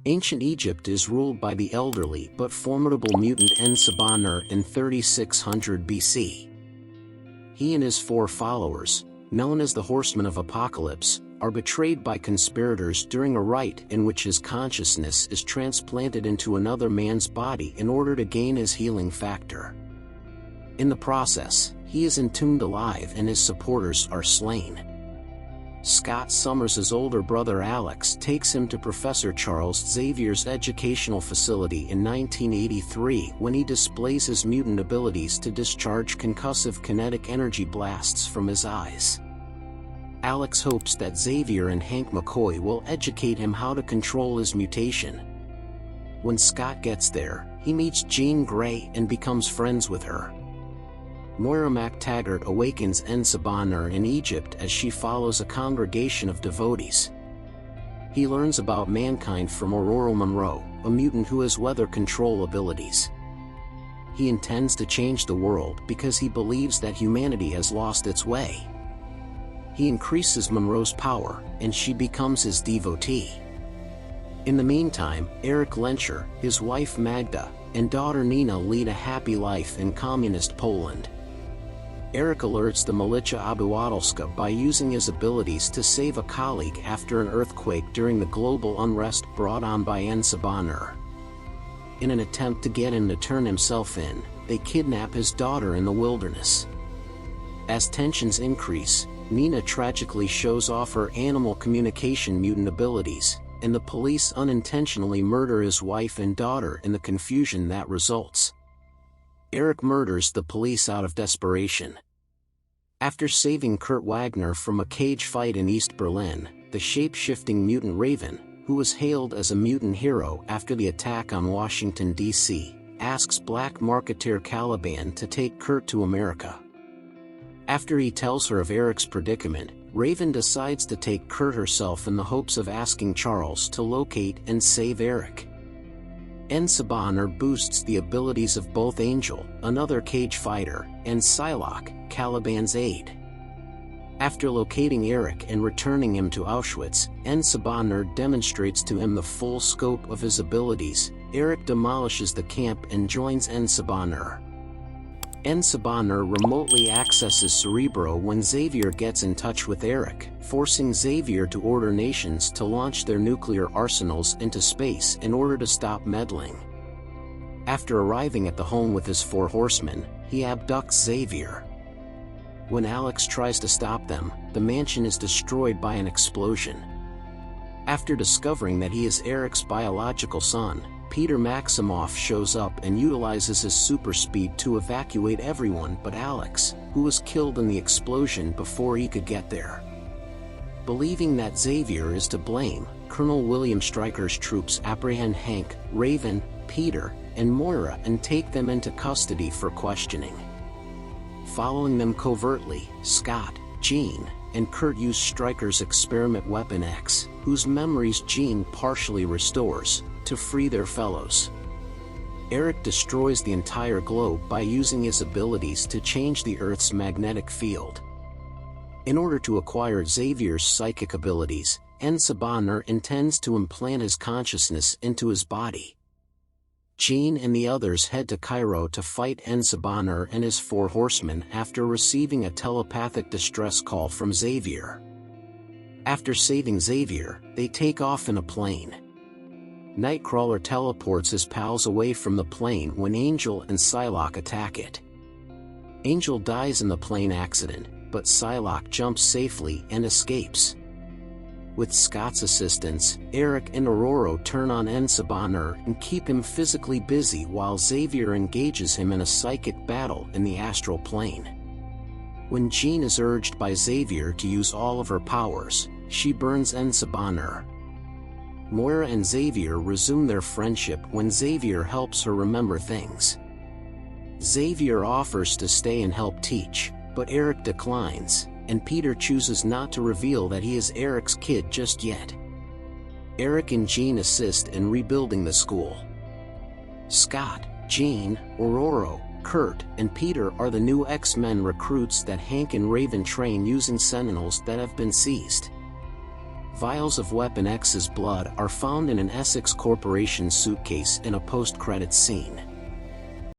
Ancient Egypt is ruled by the elderly but formidable mutant Ensabanur in 3600 BC. He and his 4 followers, known as the Horsemen of Apocalypse, are betrayed by conspirators during a rite in which his consciousness is transplanted into another man's body in order to gain his healing factor. In the process, he is entombed alive and his supporters are slain. Scott Summers' older brother Alex takes him to Professor Charles Xavier's educational facility in 1983 when he displays his mutant abilities to discharge concussive kinetic energy blasts from his eyes. Alex hopes that Xavier and Hank McCoy will educate him how to control his mutation. When Scott gets there, he meets Jean Grey and becomes friends with her. Moira MacTaggart awakens Ensabanur in Egypt as she follows a congregation of devotees. He learns about mankind from Aurora Monroe, a mutant who has weather control abilities. He intends to change the world because he believes that humanity has lost its way. He increases Monroe's power, and she becomes his devotee. In the meantime, Eric Lencher, his wife Magda, and daughter Nina lead a happy life in communist Poland. Eric alerts the militia Obywatelska by using his abilities to save a colleague after an earthquake during the global unrest brought on by Ensabanur. In an attempt to get him to turn himself in, they kidnap his daughter in the wilderness. As tensions increase, Nina tragically shows off her animal communication mutant abilities, and the police unintentionally murder his wife and daughter in the confusion that results. Eric murders the police out of desperation. After saving Kurt Wagner from a cage fight in East Berlin, the shape-shifting mutant Raven, who was hailed as a mutant hero after the attack on Washington, D.C., asks black marketeer Caliban to take Kurt to America. After he tells her of Eric's predicament, Raven decides to take Kurt herself in the hopes of asking Charles to locate and save Eric. Ensabanur boosts the abilities of both Angel, another cage fighter, and Psylocke, Caliban's aide. After locating Eric and returning him to Auschwitz, Ensabanur demonstrates to him the full scope of his abilities. Eric demolishes the camp and joins Ensabanur. Ensabanur remotely accesses Cerebro when Xavier gets in touch with Eric, forcing Xavier to order nations to launch their nuclear arsenals into space in order to stop meddling. After arriving at the home with his 4 horsemen, he abducts Xavier. When Alex tries to stop them, the mansion is destroyed by an explosion. After discovering that he is Eric's biological son, Peter Maximoff shows up and utilizes his super speed to evacuate everyone but Alex, who was killed in the explosion before he could get there. Believing that Xavier is to blame, Colonel William Stryker's troops apprehend Hank, Raven, Peter, and Moira and take them into custody for questioning. Following them covertly, Scott, Jean, and Kurt use Stryker's experiment Weapon X, whose memories Jean partially restores, to free their fellows. Eric destroys the entire globe by using his abilities to change the Earth's magnetic field. In order to acquire Xavier's psychic abilities, Ensabanur intends to implant his consciousness into his body. Jean and the others head to Cairo to fight Ensabanur and his 4 horsemen after receiving a telepathic distress call from Xavier. After saving Xavier, they take off in a plane. Nightcrawler teleports his pals away from the plane when Angel and Psylocke attack it. Angel dies in the plane accident, but Psylocke jumps safely and escapes. With Scott's assistance, Eric and Aurora turn on Ensabanur and keep him physically busy while Xavier engages him in a psychic battle in the astral plane. When Jean is urged by Xavier to use all of her powers, she burns Ensabanur. Moira and Xavier resume their friendship when Xavier helps her remember things. Xavier offers to stay and help teach, but Eric declines, and Peter chooses not to reveal that he is Eric's kid just yet. Eric and Jean assist in rebuilding the school. Scott, Jean, Aurora, Kurt, and Peter are the new X-Men recruits that Hank and Raven train using Sentinels that have been seized. Vials of Weapon X's blood are found in an Essex Corporation suitcase in a post-credits scene.